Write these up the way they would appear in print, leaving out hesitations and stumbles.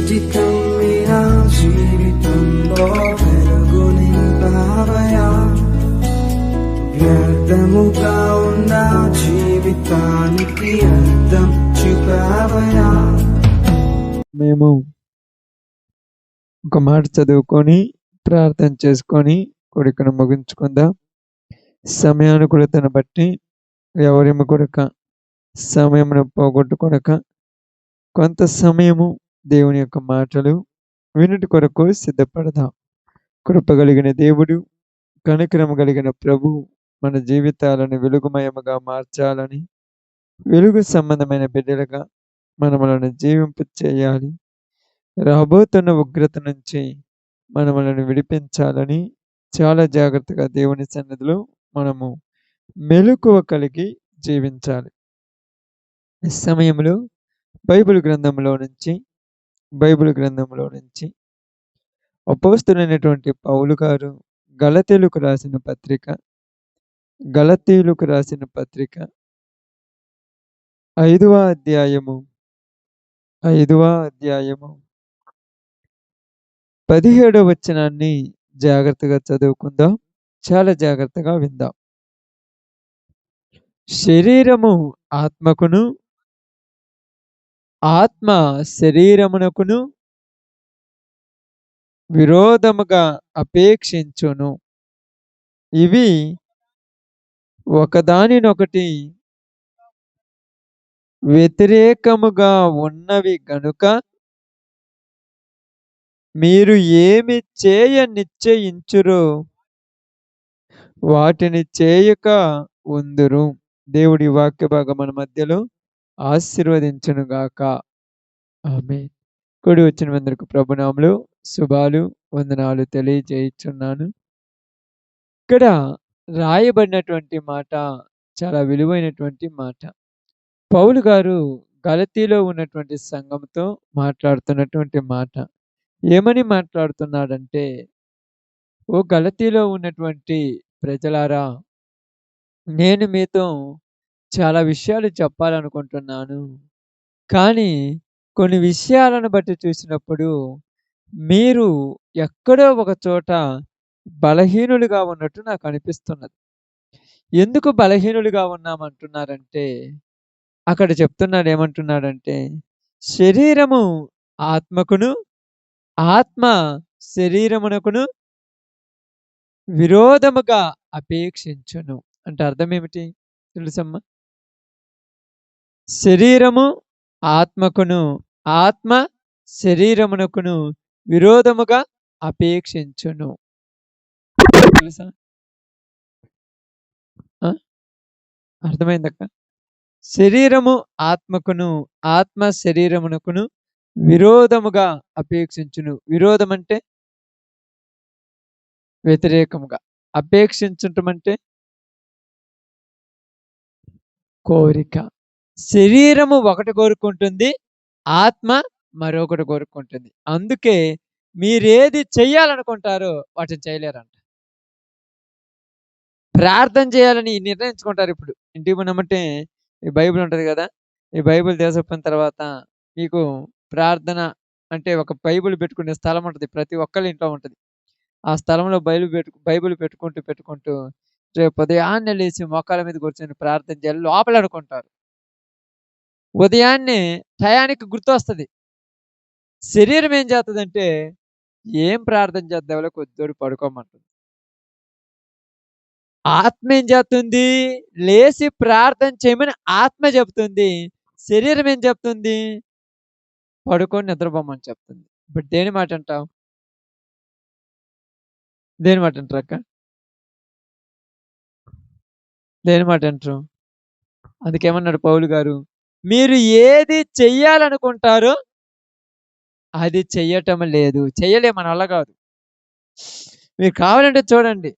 కమ్మిన జీవితంలో వెలుగు నింపావయా, వ్యర్థముగా ఉన్న జీవితానికి అర్థం చూపావయా. మేము ఒక మాట చదువుకొని ప్రార్థన చేసుకొని కొడుకును ముగించుకుందాం. సమయానుకూలతను బట్టి ఎవరేమి కొడుక సమయమును పోగొట్టుకొనక కొంత సమయము దేవుని యొక్క మాటలు వినుటి కొరకు సిద్ధపడదాం. కృప కలిగిన దేవుడు, కనికరము కలిగిన ప్రభు మన జీవితాలను వెలుగుమయముగా మార్చాలని, వెలుగు సంబంధమైన బిడ్డలుగా మనములను జీవింప చేయాలి, రాబోతున్న ఉగ్రత నుంచి మనములను విడిపించాలని చాలా జాగ్రత్తగా దేవుని సన్నిధిలో మనము మెలకువ కలిగి జీవించాలి. ఈ సమయంలో బైబిల్ గ్రంథంలో నుంచి అపోస్తలుడైనటువంటి పౌలు గారు గలతీయులకు రాసిన పత్రిక 5వ అధ్యాయము 17వ వచనాన్ని జాగ్రత్తగా చదువుకుందాం. చాలా జాగ్రత్తగా విందాం. శరీరము ఆత్మకును, ఆత్మ శరీరమునకును విరోధముగా అపేక్షించును. ఇవి ఒకదానినొకటి వ్యతిరేకముగా ఉన్నవి గనుక మీరు ఏమి చేయ నిశ్చయించురో వాటిని చేయక ఉందురు. దేవుడి వాక్య భాగం మన మధ్యలో ఆశీర్వదించునుగాక. ఆమేన్. కూడి వచ్చిన అందరికి ప్రభునామములో శుభాలు, వందనాలు తెలియజేయుచున్నాను. ఇక్కడ రాయబడినటువంటి మాట చాలా విలువైనటువంటి మాట. పౌలు గారు గలతీలో ఉన్నటువంటి సంఘంతో మాట్లాడుతున్నటువంటి మాట. ఏమని మాట్లాడుతున్నాడంటే, ఓ గలతీలో ఉన్నటువంటి ప్రజలారా, నేను మీతో చాలా విషయాలు చెప్పాలనుకుంటున్నాను. కానీ కొన్ని విషయాలను బట్టి చూసినప్పుడు మీరు ఎక్కడో ఒక చోట బలహీనులుగా ఉన్నట్టు నాకు అనిపిస్తున్నది. ఎందుకు బలహీనులుగా ఉన్నామంటున్నారంటే, అక్కడ చెప్తున్నాడు ఏమంటున్నాడంటే, శరీరము ఆత్మకును, ఆత్మ శరీరమునకును విరోధముగా అపేక్షించును. అంటే అర్థం ఏమిటి తెలుసమ్మా? శరీరము ఆత్మకును, ఆత్మ శరీరమునకును విరోధముగా అపేక్షించును. తెలుసా? అర్థమైందక్క? శరీరము ఆత్మకును, ఆత్మ శరీరమునకును విరోధముగా అపేక్షించును. విరోధం అంటే వ్యతిరేకముగా, అపేక్షించటం అంటే కోరిక. శరీరము ఒకటి కోరుకుంటుంది, ఆత్మ మరొకటి కోరుకుంటుంది. అందుకే మీరేది చెయ్యాలనుకుంటారో వాటిని చేయలేరంట. ప్రార్థన చేయాలని నిర్ణయించుకుంటారు. ఇప్పుడు ఇంటికి పోయినామంటే ఈ బైబిల్ ఉంటుంది కదా, ఈ బైబిల్ తీసుకున్న తర్వాత మీకు ప్రార్థన అంటే ఒక బైబిల్ పెట్టుకునే స్థలం ఉంటుంది, ప్రతి ఒక్కరి ఇంట్లో ఉంటుంది. ఆ స్థలంలో బైబిల్ పెట్టుకుంటూ రేపు ఉదయాన్నే లేచి మోకాళ్ళ మీద కూర్చొని ప్రార్థన చేయాలి లోపల అనుకుంటారు. ఉదయాన్నే టయానికి గుర్తొస్తుంది. శరీరం ఏం చేస్తుందంటే, ఏం ప్రార్థన చేద్దాంలో కొద్దిగా పడుకోమంటుంది. ఆత్మ ఏం చేస్తుంది? లేచి ప్రార్థన చేయమని ఆత్మ చెప్తుంది. శరీరం ఏం చెప్తుంది? పడుకొని నిద్రపోమని చెప్తుంది. ఇప్పుడు దేని మాట అంటావు? దేని మాట అంటారు అక్క? దేని మాట అంటారు? అందుకేమన్నాడు పౌలు గారు, మీరు ఏది చెయ్యాలనుకుంటారో అది చెయ్యటం లేదు. చెయ్యలే, మన వల్ల కాదు. మీరు కావాలంటే చూడండి,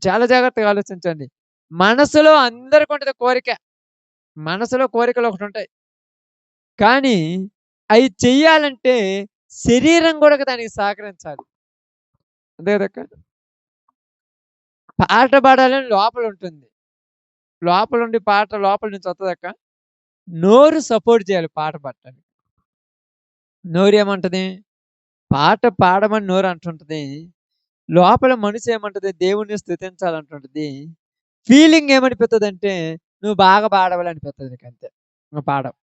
చాలా జాగ్రత్తగా ఆలోచించండి. మనసులో అందరికి ఉంటుంది కోరిక. మనసులో కోరికలు ఒకటి ఉంటాయి, కానీ అవి చెయ్యాలంటే శరీరం కూడా దానికి సహకరించాలి. అంతే కదక్క? పాట పాడాలని లోపల ఉంటుంది, లోపల ఉండి పాట లోపల నుంచి వస్తుందక్క. నోరు సపోర్ట్ చేయాలి పాట పాడటానికి. నోరేమంటది? పాట పాడమని నోరు అంటుంటది. లోపల మనసు ఏమంటది? దేవుడిని స్తుతించాలంటుంటది. ఫీలింగ్ ఏమనిపిత్తదంటే, నువ్వు బాగా పాడవాలనిపిత్తది నీకంతే. నువ్వు పాడవు.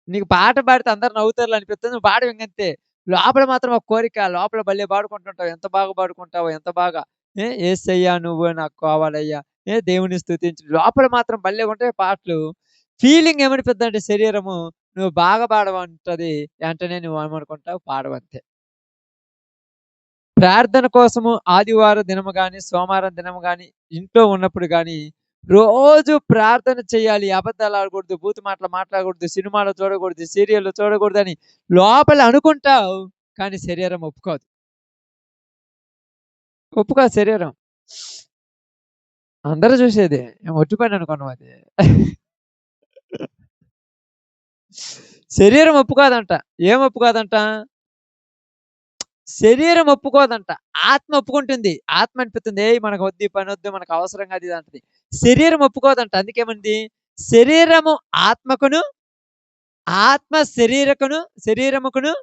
నీకు పాట పాడితే అందరూ నవ్వుతారులే అనిపిత్తది. నువ్వు పాడవు ఇంగంతే. లోపల మాత్రం ఒక కోరిక. లోపల భలే పాడుకుంటుంటావు. ఎంత బాగా పాడుకుంటావో, ఎంత బాగా యేసయ్యా నువ్వు నాకు కావాలయ్యా, దేవుడిని స్తుతించు. లోపల మాత్రం భలే ఉంటాయి పాటలు. ఫీలింగ్ ఏమనిపిత్తదంటే శరీరము, నువ్వు బాగా పాడవంటది. వెంటనే నువ్వేమనుకుంటావు? పాడవంతే. ప్రార్థన కోసము ఆదివారం దినము గాని, సోమవారం దినము గాని, ఇంట్లో ఉన్నప్పుడు గాని, రోజు ప్రార్థన చేయాలి. అబద్ధాలు ఆడకూడదు, బూతు మాటలు మాట్లాడకూడదు, సినిమాలు చూడకూడదు, సీరియల్‌లు చూడకూడదని లోపల అనుకుంటావు. కానీ శరీరం ఒప్పుకోదు. ఒప్పుకోదు శరీరం. అందరూ చూసేదే. ఏం ఒట్టి పని అనుకున్నావా అది? శరీరం ఒప్పుకోదంట. ఏం ఒప్పుకోదంట? శరీరం ఒప్పుకోదంట. ఆత్మ ఒప్పుకుంటుంది. ఆత్మ అనిపిస్తుంది. ఏయ్! మనకు వద్దు ఈ పనొద్దు, మనకు అవసరం కాదు ఇది అంటది. శరీరం ఒప్పుకోదంట. అందుకేమంది? శరీరము ఆత్మకును, ఆత్మ శరీరముకును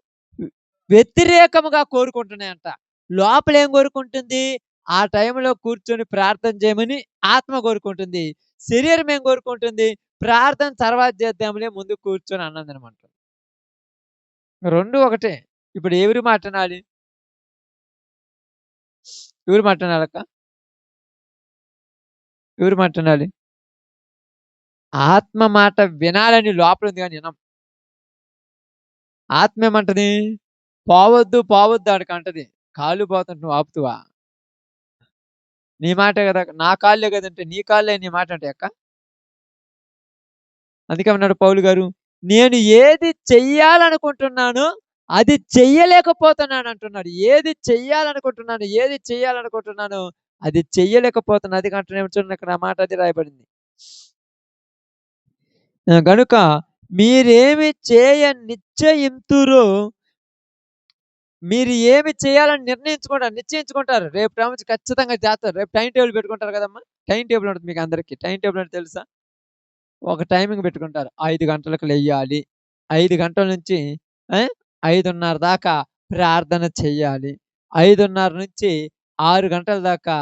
వ్యతిరేకముగా కోరుకుంటున్నాయంట. లోపల ఏం కోరుకుంటుంది? ఆ టైంలో కూర్చొని ప్రార్థన చేయమని ఆత్మ కోరుకుంటుంది. శరీరం ఏం కోరుకుంటుంది? ప్రార్థన తర్వాత చేద్దాంలే, ముందు కూర్చొని అన్నం తినమంటుంది. 2 ఒకటే. ఇప్పుడు ఎవరి మాట వినాలి? ఎవరి మాట వినాలక్క? ఎవరి మాట వినాలి? ఆత్మ మాట వినాలని లోపల ఉంది గాని వినం. ఆత్మ ఏమంటది? పోవద్దు, పోవద్దు ఆడికంటది. కాళ్ళు పోతుంటే నువ్వు ఆపుతావా? నీ మాటే కదా! నా కాళ్ళే కదంటే నీ కాళ్ళే నీ మాట అంటే అక్క. అందుకే అన్నాడు పౌలు గారు, నేను ఏది చెయ్యాలనుకుంటున్నానో అది చెయ్యలేకపోతున్నాను అంటున్నాడు. ఏది చెయ్యాలనుకుంటున్నానో అది చెయ్యలేకపోతున్నాను. అది కంటున్నాడు చూడండి, అక్కడ ఆ మాట అది రాయబడింది. గనుక మీరేమి నిశ్చయింతురో, మీరు ఏమి చేయాలని నిశ్చయించుకుంటారు. రేపటి నుంచి ఖచ్చితంగా చేస్తారు. రేపు టైమ్ టేబుల్ పెట్టుకుంటారు కదమ్మా! టైమ్ టేబుల్ ఉంటుంది మీకు అందరికి. టైమ్ టేబుల్ అంటే తెలుసా? ఒక టైమింగ్ పెట్టుకుంటారు. 5 గంటలకు లెయ్యాలి. 5 గంటల నుంచి ఆహ్, 5:30 దాకా ప్రార్థన చెయ్యాలి. 5:30 నుంచి 6 గంటల దాకా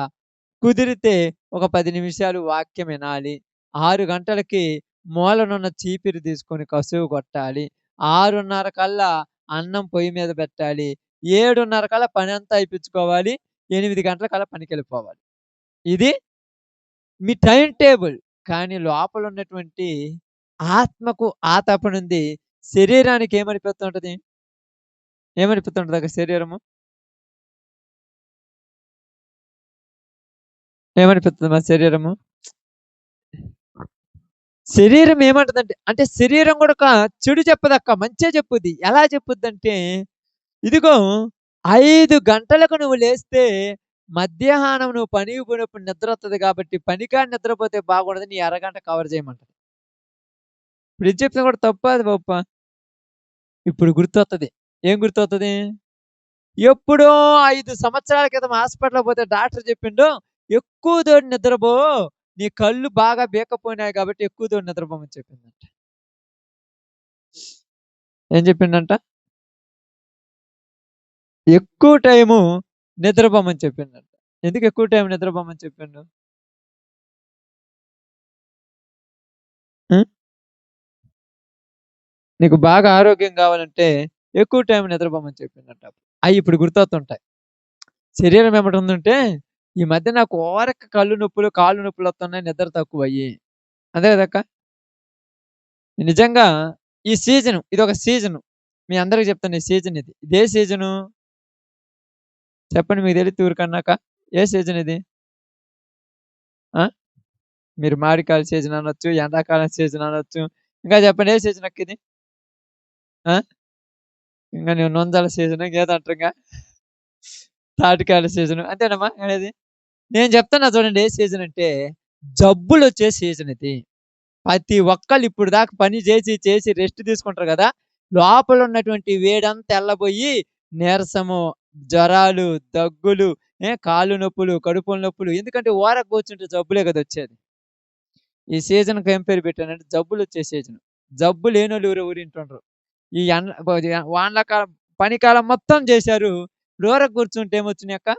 కుదిరితే ఒక 10 నిమిషాలు వాక్యం వినాలి. 6 గంటలకి మూలనున్న చీపిరి తీసుకొని కసువు కొట్టాలి. 6:30 కల్లా అన్నం పొయ్యి మీద పెట్టాలి. 7:30 కల్లా పనంతా అయిపిచ్చుకోవాలి. 8 గంటలకల్లా పనికెళ్ళిపోవాలి. ఇది మీ టైమ్ టేబుల్. కానీ లోపల ఉన్నటువంటి ఆత్మకు ఆ తపనుంది. శరీరానికి ఏమనిపిస్తుంటది? ఏమనిపిస్తుంటదక్క శరీరము? ఏమనిపిత్తది మన శరీరము? శరీరం ఏమంటదంటే, అంటే శరీరం గూడాక చెడు చెప్పదక్క. మంచే చెప్పుద్ది. ఎలా చెప్పుద్దంటే, ఇదిగో 5 గంటలకు నువ్వు లేస్తే, మధ్యాహ్నం నువ్వు పనికి పోయినప్పుడు నిద్రొత్తది కాబట్టి, పనికాడ నిద్రపోతే బాగుండదని నీ అరగంట కవర్ చేయమంటది. ఇప్పుడు ఇది చెప్తే కూడా తప్పా? అది ఒప్పా? ఇప్పుడు గుర్తొత్తది. ఏం గుర్తొత్తది? ఎప్పుడో 5 సంవత్సరాల క్రితం హాస్పిటల్‌కి పోతే డాక్టర్ చెప్పిండు, "ఎక్కువ తోటి నిద్రపో. నీ కళ్ళు బాగా బీక్కపోయినాయి కాబట్టి ఎక్కువ తోటి నిద్రపోమని" చెప్పిందంట. ఏం చెప్పిండంట? ఎక్కువ టైము నిద్రపోమని చెప్పిండంట. ఎందుకు ఎక్కువ టైం నిద్రపోమని చెప్పిండు? హ్మ్. నీకు బాగా ఆరోగ్యం కావాలంటే ఎక్కువ టైం నిద్రపోమని చెప్పిండంట. అయి ఇప్పుడు గుర్తొస్తుంటాయి. శరీరం ఎమ్మటుందంటే, ఈ మధ్య నాకు ఊరక కళ్ళు నొప్పులు, కాళ్ళు నొప్పులొస్తున్నాయి నిద్ర తక్కువయ్యి. అదే కదక్క! నిజంగా ఈ సీజను, ఇదొక సీజను. మీ అందరికి చెప్తున్న ఈ సీజన్ ఇది. ఇదే సీజను? చెప్పండి, మీకు తెలియదు ఊరికన్నాక. ఏ సీజన్ ఇది? ఆ! మీరు మామిడికాయల సీజన్ అనొచ్చు, ఎండాకాలం సీజన్ అనొచ్చు. ఇంకా చెప్పండి, ఏ సీజన్ అక్క ఇది? ఆ! ఇంగ నువ్వు నుంజాల సీజను ఇంకేదంటారింగ? తాటికాయల సీజను అంతేనమ్మా అనేది? నేను చెప్తున్నా చూడండి ఏ సీజన్ అంటే, జబ్బులొచ్చే సీజన్ ఇది. ప్రతి ఒక్కళ్ళు ఇప్పుడు దాకా పని చేసి రెస్ట్ తీసుకుంటారు గదా! లోపల ఉన్నటువంటి వేడంతా ఎల్లబోయి నీరసము, జ్వరాలు, దగ్గులు, కాళ్ళు నొప్పులు, కడుపుల నొప్పులు, ఎందుకంటే ఊరక కూర్చుంటే జబ్బులే గదా వచ్చేది. ఈ సీజన్‌కి ఏం పేరు పెట్టానంటే జబ్బులొచ్చే సీజన్. జబ్బు లేనోళ్ళు ఎవరు ఇంటుండరు. ఈ వానల కాలం పనికాలం మొత్తం చేశారు. ఊరక కూర్చుంటే ఏమొచ్చినాయి అక్క?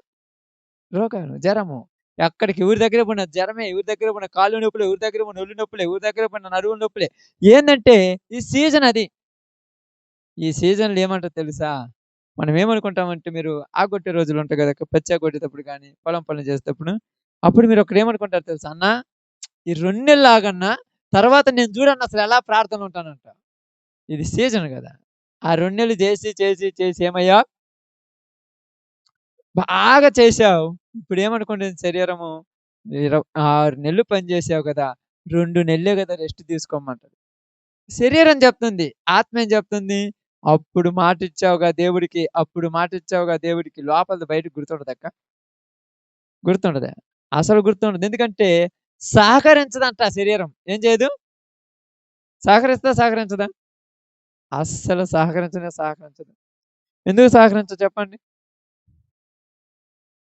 రోగాలు, జరము. ఎక్కడికి ఎవరి దగ్గర పోయినా జ్వరమే, ఎవరి దగ్గర పోయినా కాళ్ళు నొప్పులే, ఎవరి దగ్గర పోయినా ఒళ్ళు నొప్పులే, ఎవరి దగ్గర పోయినా నడుముల నొప్పులే. ఏందంటే ఈ సీజన్ అది. ఈ సీజన్‌లో ఏమంటారో తెలుసా? మనం ఏమనుకుంటామంటే మీరు ఆగొట్టే రోజులు ఉంటాయి గదా! పచ్చి ఆగొట్టేటప్పుడు గాని, పొలం పనులు చేసేటప్పుడు. అప్పుడు మీరు ఒకటి ఏమనుకుంటారో తెలుసా? అన్నా ఈ 2 నెలలు ఆగన్నా, తర్వాత నేను చూడన్నా అసలు ఎలా ప్రార్థనలో ఉంటానంట. ఇది సీజన్ గదా! ఆ 2 నెలలు చేసి, చేసి, చేసి ఏమయ్యావు? బాగా చేశావు. ఇప్పుడేమనుకుంటుంది శరీరము, 6 నెలలు పని చేశావు గదా! 2 నెలలే గదా రెస్ట్ తీసుకోమంటది. శరీరం చెప్తుంది. ఆత్మ ఏం చెప్తుంది? అప్పుడు మాటిచ్చావుగా దేవుడికి, అప్పుడు మాటిచ్చావుగా దేవుడికి. లోపలిది బయటకి గుర్తుండదక్క? గుర్తుండదా? అసలు గుర్తుండదు. ఎందుకంటే సహకరించదంట శరీరం. ఏం చేయదు? సహకరిస్తదా? సహకరించదా? అస్సలు సహకరించనే సహకరించదు. ఎందుకు సహకరించదు చెప్పండి?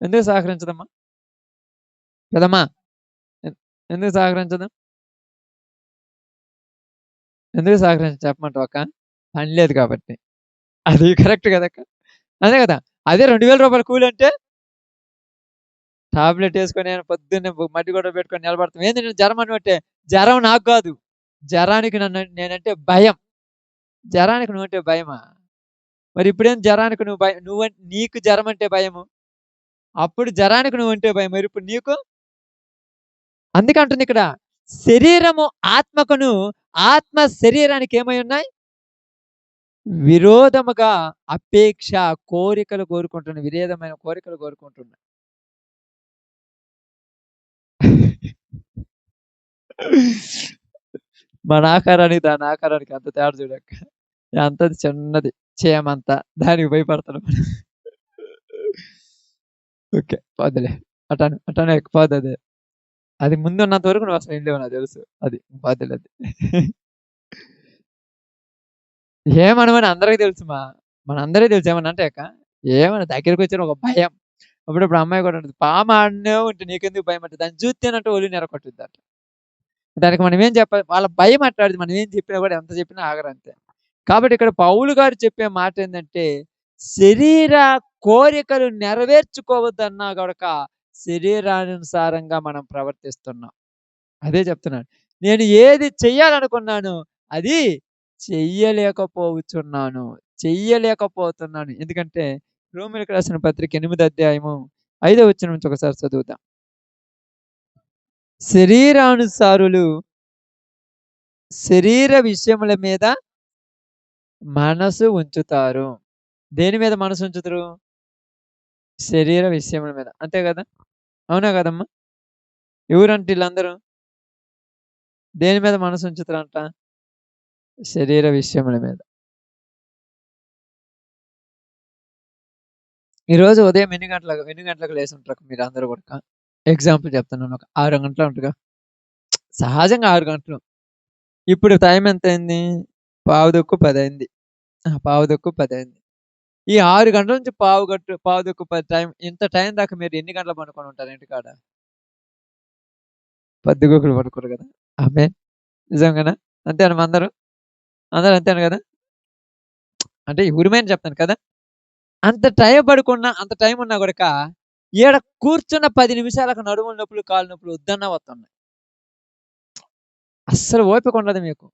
ఎందుకు సహకరించదమ్మా? కదమ్మా! ఎ ఎందుకు సహకరించదు? ఎందుకు సహకరించదు చెప్పమంటావా అక్క? పని లేదు కాబట్టి. అది కరెక్ట్ గదక్క! అదే గదా! అదే రూ. 2000 కూలంటే టాబ్లెట్ యేసుకొని నేను పొద్దున్నే మడ్డి గొడవ పెట్టుకొని నిలబడతాం. ఏంది నేను జరం అనబట్టే, జరం నాకు గాదు. జరానికి నేనంటే భయం. జరానికి నువ్వంటే భయమా? మరి ఇప్పుడేం జరానికి నువ్వు నీకు జరం అంటే భయము. అప్పుడు జరానికి నువ్వంటే భయం. మరిప్పుడు నీకు? అందుకే అంటుందిక్కడ. శరీరము ఆత్మకును, ఆత్మ శరీరానికి ఏమై ఉన్నాయి? విరోధముగా అపేక్ష, కోరికలు కోరుకుంటున్నాయి. విరోధమైన కోరికలు కోరుకుంటున్నాయి. మన ఆకారానికి, దాని ఆకారానికి అంత తేడా చూడక్క. అంతది చిన్నది. చీమంత. దానికి భయపడతున్నాం మనం. ఓకే. పోద్దిలే. అటనే పోద్దది. అది ముందున్నంత వరకు నువ్వసలు వినలేవు నాకు తెలుసు. అది. పోద్దిలే అది. ఏమనమని అందరికి తెలుసు మనందరికీ తెలుసు. ఏమన్నా అంటే అక్క, ఏమన్నా దగ్గరికొచ్చిన ఒక భయం. అప్పుడప్పుడు అమ్మాయి కూడా అంటది, "పాము ఆడనే ఉంటే నీకెందుకు భయమంటది? దాన్ని చూత్తేనంట ఒళ్ళు నెరకొట్టుద్దట." దానికి మనం ఏం చెప్పాలి? వాళ్ళ భయం అట్లాడిది. మనం ఏం చెప్పినా కూడా ఎంత చెప్పినా ఆగరంతే. కాబట్టి ఇక్కడ పౌలు గారు చెప్పే మాటేందంటే, శరీర కోరికలు నెరవేర్చుకోవద్దన్నా గనక శరీరానుసారంగా మనం ప్రవర్తిస్తున్నాం. అదే చెప్తున్నాడు. నేను ఏది చెయ్యాలనుకున్నానో అది చెయ్యలేకపోతున్నాను. చెయ్యలేకపోతున్నాను. ఎందుకంటే రోమీయులకు రాసిన పత్రిక 8 అధ్యాయము 5వ వచనం నుంచి ఒకసారి చదువుదాం. శరీరానుసారులు శరీర విషయముల మీద మనసు ఉంచుతారు. దేని మీద మనసు ఉంచుతురు? శరీర విషయముల మీద. అంతే గదా! అవునా గదమ్మా? ఎవరంట ఈళ్ళందరూ? దేని మీద మనసు ఉంచుతారంట? శరీర విషయముల మీద. ఈరోజు ఉదయం ఎన్ని గంటలకు లేసుంటారు మీరందరూ గూడా? ఎగ్జాంపుల్ చెప్తున్నాను. ఒక 6 గంటలు ఉంటగా. సహజంగా 6 గంటలు. ఇప్పుడు టైం ఎంతయింది? 9:45 అయింది. 9:45 అయింది. ఈ 6 గంటల నుంచి 9:45 టైం ఇంత టైం దాకా మీరు ఎన్ని గంటలు పడుకొనుంటారు ఇంటికాడ? పొద్దుగూకులు పడుకోరు గదా! ఆమేన్. నిజంగానా? అంతేనా అందరూ? అందరూ అంతేను గదా! అంటే ఊరిమైన చెప్తాను కదా! అంత టైం పడుకున్న అంత టైం ఉన్నా గూడక ఈడ కూర్చున్న 10 నిమిషాలకు నడుముల నొప్పులు, కాళ్ళు నొప్పులు వద్దన్నా వస్తున్నాయి. అస్సలు ఓపిక ఉండదు మీకు.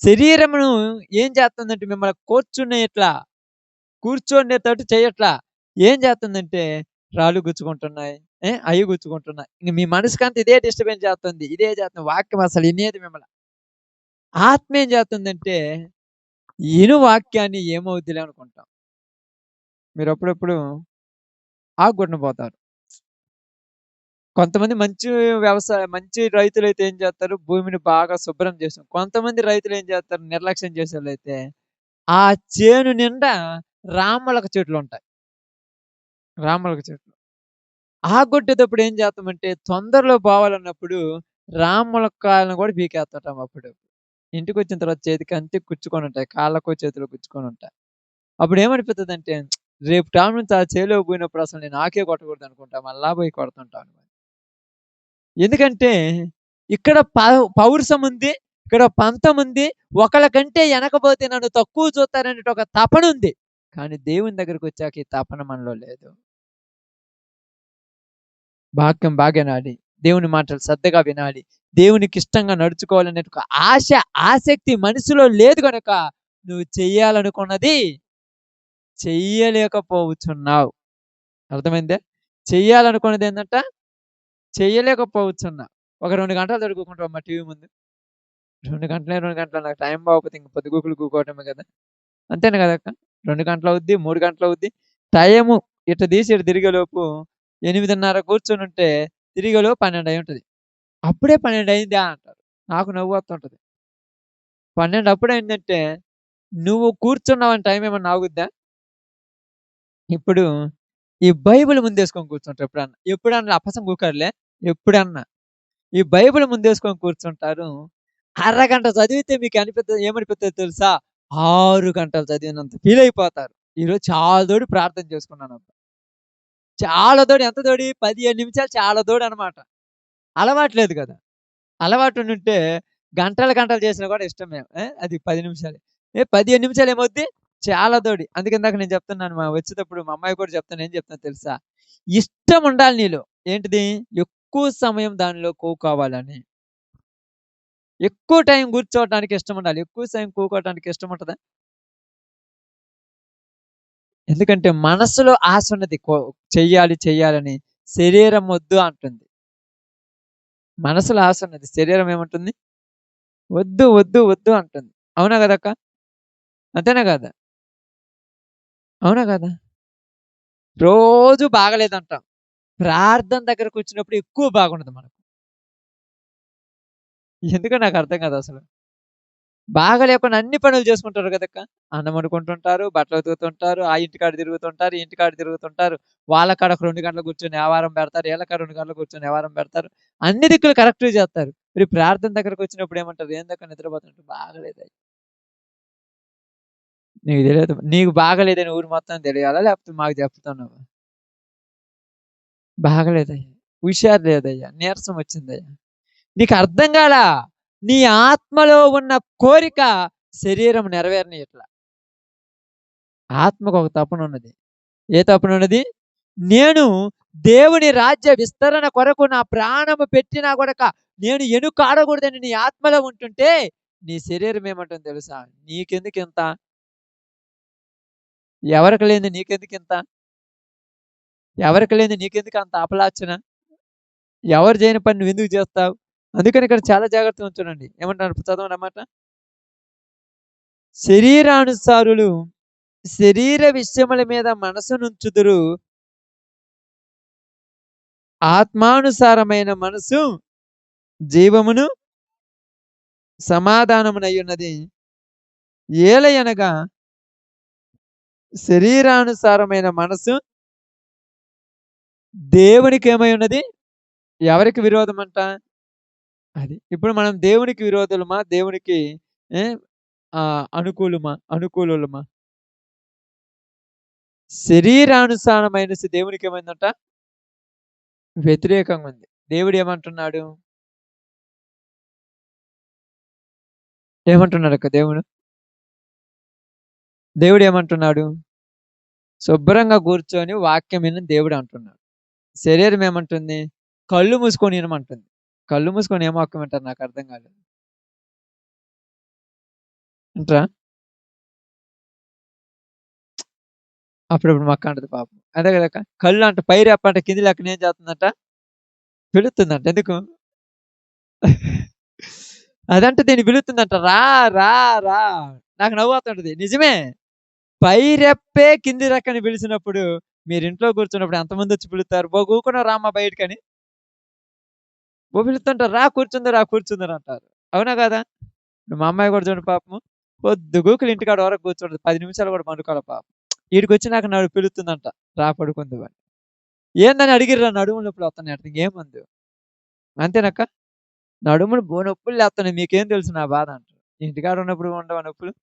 శరీరమును ఏం చేస్తుందంటే మిమ్మల్ని కూర్చోనేటట్టు చేయట్లా. ఏం చేస్తుందంటే రాళ్ళు గుచ్చుకుంటున్నాయి. అయి గుచ్చుకుంటున్నాయి. ఇంక మీ మనసుకంతా ఇదే డిస్టర్బెన్స్ చేస్తుంది. ఇదే చేస్తుంది. వాక్యం అసలు ఇనేది మిమ్మల్ని. ఆత్మ ఏం చేస్తుందంటే వాక్యాన్ని ఏమవుద్దిలే అనుకుంటాం. మీరు అప్పుడప్పుడు ఆగగొట్టున పోతారు. కొంతమంది మంచి రైతులైతే ఏం చేస్తారు? భూమిని బాగా శుభ్రం చేస్తారు. కొంతమంది రైతులు ఏం చేస్తారు? నిర్లక్ష్యం చేసేవాళ్ళైతే ఆ చేను నిండా రామలక చెట్లుంటాయి. రామలక చెట్లు. ఆగొట్టేటప్పుడు ఏం చేస్తామంటే తొందరలో పోవాలన్నప్పుడు రామములక్కాయలను కూడా పీకేస్తుంటాం అప్పుడు. ఇంటికొచ్చిన తర్వాత చేతికి అంతే కుచ్చుకొనుంటాయి. కాళ్ళకో, చేతులో కుచ్చుకొనుంటాయి. అప్పుడేమనిపిస్తదంటే రేపు టైం నుంచి ఆ చేలోకి పోయినప్పుడు అసలు నేను ఆకే కొట్టకూడదనుకుంటా. మళ్ళా పోయి కొడుతుంటాను. ఎందుకంటే ఇక్కడ పౌరుషం ఉంది. ఇక్కడ పంతం ఉంది. ఒకళ్ళకంటే వెనకపోతే నన్ను తక్కువ చూస్తారనే ఒక తపన ఉంది. కానీ దేవుని దగ్గరికి వచ్చాక ఈ తపన మనలో లేదు. వాక్యం బాగా వినాలి. దేవుని మాటలు శ్రద్ధగా వినాలి. దేవునికి ఇష్టంగా నడుచుకోవాలనే ఒక ఆశ, ఆసక్తి మనసులో లేదు గనక నువ్వు చెయ్యాలనుకున్నది చెయ్యలేకపోవచ్చున్నావు. అర్థమైందా? చెయ్యాలనుకున్నది ఏందంట? చెయ్యలేకపోవచ్చున్నావు. ఒక 2 గంటలు చదువుకుంటావమ్మా టీవీ ముందు. 2 గంటలే 2 గంటలు నాకు టైం బాగోకపోతే ఇంక పొద్దుగూకులు కూకోవటమే కదా! అంతేనే కదక్క! 2 గంటలవుద్ది, 3 గంటలవుద్ది. టైము ఇటు తీసి ఇటు తిరిగేలోపు 8:30 కూర్చొనుంటే తిరిగేలోపు 12 అయ్యుంటది. అప్పుడే 12 అయిందా అంటారు. నాకు నవ్వొస్తుంటది. 12 అప్పుడయిందంటే నువ్వు కూర్చున్నావని టైం ఏమన్నా ఆగుద్దా? ఇప్పుడు ఈ బైబిల్ ముందేసుకొని కూర్చుంటారు ఎప్పుడన్నా. ఎప్పుడన్నా అప్పసం కూకోరులే. ఎప్పుడన్నా. ఈ బైబిల్ ముందేసుకొని కూర్చుంటారు. అరగంట చదివితే మీకు ఏమనిపిత్తదో తెలుసా? 6 గంటలు చదివినంత ఫీల్ అయిపోతారు. ఈరోజు చాలా తోడి ప్రార్థన చేసుకున్నానబ్బా. చాలా తోడి ఎంత తోడి 15 నిమిషాలు చాలా తోడనమాట. అలవాటు లేదు కదా! అలవాటు ఉండుంటే గంటలు గంటలు చేసినా కూడా ఇష్టమే. అది 10 నిమిషాలే. 15 నిమిషాలు ఏమవుద్ది? చాలా తోడి. అందుకే ఇందాక నేను చెప్తున్నాను వచ్చేటప్పుడు మా అమ్మాయికి కూడా చెప్తాను. ఏం చెప్తానో తెలుసా? ఇష్టం ఉండాలి నీలో. ఏంటిది? ఎక్కువ సమయం దానిలో కూకోవాలని. ఎక్కువ టైం కూర్చోవటానికి ఇష్టం ఉండాలి. ఎక్కువ సమయం కూకోవటానికి ఇష్టం ఉంటదా? ఎందుకంటే మనసులో ఆశ ఉన్నది. చెయ్యాలి, చెయ్యాలని. శరీరం వద్దు అంటుంది. మనసులో ఆశ ఉన్నది. శరీరం ఏమంటుంది? వద్దు, వద్దు, వద్దు అంటుంది. అవునా కదక్క! అంతేనా కాదా? అవునా కాదా? రోజు బాగలేదంటాం. ప్రార్థన దగ్గరకొచ్చినప్పుడు ఎక్కువ బాగుండదు మనకు. ఎందుకో నాకు అర్థం కాదసలు. బాగా లేకుండా అన్ని పనులు చేసుకుంటారు కదక్క! అన్నం వండుకుంటుంటారు, బట్టలు ఉతుకుతుంటారు, ఆ ఇంటికాడ తిరుగుతుంటారు, ఈ ఇంటికాడ తిరుగుతుంటారు. వాళ్ళ కాడ ఒక 2 గంటలు కూర్చొని వ్యవహారం పెడతారు. ఈళ్ళ కాడ 2 గంటలు కూర్చొని వ్యవహారం పెడతారు. అన్ని దిక్కులు కరెక్ట్‌గా చేస్తారు. మరి ప్రార్థన దగ్గరకొచ్చినప్పుడు ఏమంటారు? ఏందక్క నిద్రపోతుంటే బాగలేదయ్యా. నీకు తెలియదు. నీకు బాగాలేదని ఊరు మొత్తం తెలియాలా? లేకపోతే మాకు చెప్తున్నావా? బాగాలేదయ్యా. హుషారు లేదయ్యా. నీరసం వచ్చిందయ్యా. నీకు అర్థం కాలా? నీ ఆత్మలో ఉన్న కోరిక శరీరం నెరవేరనీయట్ల. ఆత్మకు ఒక తపనున్నది. ఏ తపనున్నది? నేను దేవుని రాజ్య విస్తరణ కొరకు నా ప్రాణము పెట్టినా గూడక నేను ఎనుకాడకూడదని నీ ఆత్మలో ఉంటుంటే, నీ శరీరం ఏమంటుంది తెలుసా? నీకెందుకింత? ఎవరికి లేనిది నీకెందుకింత? ఎవరికి లేనిది నీకెందుకంత అపలార్చన? ఎవరు చేయని పని నువ్వెందుకు చేస్తావు? అందుకని ఇక్కడ చాలా జాగ్రత్తగా చూడండి. ఏమంటున్నారు చదవండి ఆ మాట. శరీరానుసారులు శరీర విషయముల మీద మనసునుంచుదురు. ఆత్మానుసారమైన మనసు జీవమును సమాధానమునయ్యున్నది. ఏలయనగా శరీరానుసారమైన మనసు దేవునికి ఏమై ఉన్నది? ఎవరికి విరోధమంట? అది. ఇప్పుడు మనం దేవునికి విరోధులమా? దేవునికి ఏ అనుకూలమా? అనుకూలులమా? శరీరానుసారమైనసి దేవునికి ఏమైందంట? వ్యతిరేకంగా ఉంది. దేవుడు ఏమంటున్నాడు? ఏమంటున్నాడక్క దేవుడు? దేవుడు ఏమంటున్నాడు? శుభ్రంగా కూర్చొని వాక్యం విను దేవుడు అంటున్నాడు. శరీరం ఏమంటుంది? కళ్ళు మూసుకొని ఇనమంటుంది. కళ్ళు మూసుకొని ఏం వాక్యం వింటారు నాకు అర్థం కాలేదు. వింటరా? అప్పుడప్పుడు మా అక్క అంటది పాపం. అదే కదక్క! కళ్ళు అంట పై రెప్ప అంట కింది లెక్కన ఏం చేస్తుందంట? పిలుస్తుందంట. ఎందుకు? అదంట దీన్ని పిలుస్తుందంట. రా, రా, రా. నాకు నవ్వొస్తుంటది. నిజమే. పై రెప్పే కింది రెక్కని పిలిచినప్పుడు మీరింట్లో కూర్చున్నప్పుడు ఎంతమందొచ్చి పిలుత్తారు? "బో కూకున్నావు రామ్మా బయటికని." పిలుస్తుంటారు. "రా కూర్చుందురా, కూర్చుందురా" అంటారు. అవునా కాదా? మా అమ్మాయి కూడా చూడండి పాపము. పొద్దుగూకులు ఇంటికాడ వరకు కూర్చోదు. 10 నిమిషాలు కూడా పండుకోలే పాపం. ఈడికొచ్చినాక పిలుస్తుందంట. రా పడుకుందువు అని. ఏందని అడిగిర్రా నడుము నొప్పులు వస్తున్నాయంట. ఇంకేముంది? అంతేనక్క? నడుములు నొప్పులు లేత్తన్నాయి. మీకేం తెలుసు నా బాధ అంటారు. ఇంటికాడ ఉన్నప్పుడు ఉండవా నొప్పులు?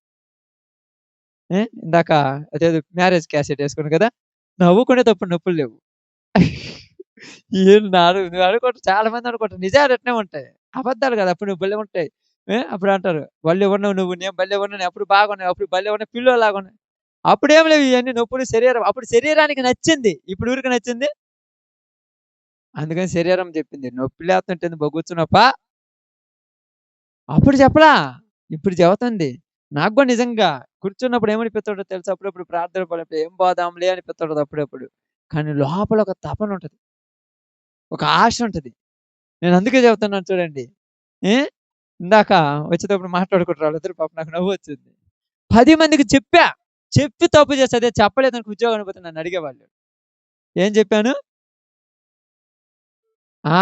ఇందాక అదేదో మ్యారేజ్ క్యాసెట్ యేసుకున్నాను కదా! నవ్వుకునేటప్పుడు నొప్పులు లేవు. నువ్వు అనుకుంటావు చాలా మంది అనుకుంటారు. నిజాలు అట్నే ఉంటాయి. అబద్ధాలు కాదు. అప్పుడు నువ్వు భలే ఉంటాయి. అప్పుడు అంటారు, "భలే ఉన్నావు నువ్వు, నేను భలే ఉన్నాను, అప్పుడు బాగున్నావు, అప్పుడు భలే ఉన్నావు, పిల్లోలాగా ఉన్నావు." అప్పుడేం లేవు ఇయన్నీ నొప్పులు శరీరం. అప్పుడు శరీరానికి నచ్చింది. ఇప్పుడు ఎవరికి నచ్చింది? అందుకని శరీరం చెప్పింది, "నొప్పి లేత్తుంటేంది కూర్చున్నావుపా." అప్పుడు చెప్పలా. ఇప్పుడు చెబుతుంది. నాకు గూడా నిజంగా కూర్చున్నప్పుడు ఏమనిపిస్తుంటదో తెలుసా? అప్పుడప్పుడు ప్రార్థన పడినప్పుడు ఏం పోదాంలే అనిపిస్తుంటది అప్పుడప్పుడు. కానీ లోపల ఒక తపనుంటది. ఒక ఆశ ఉంటది. నేను అందుకే చెప్తున్నాను చూడండి. ఏ ఇందాక వచ్చేటప్పుడు మాట్లాడుకుంటారు వాళ్ళిద్దరు, పాపం నాకు నవ్వొచ్చింది. 10 మందికి చెప్పా. చెప్పి తప్పు చేస్తే అదే చెప్పలేదనుకో ఉద్యోగానికి పోతే నన్ను అడిగేవాళ్ళు. ఏం చెప్పాను? ఆ!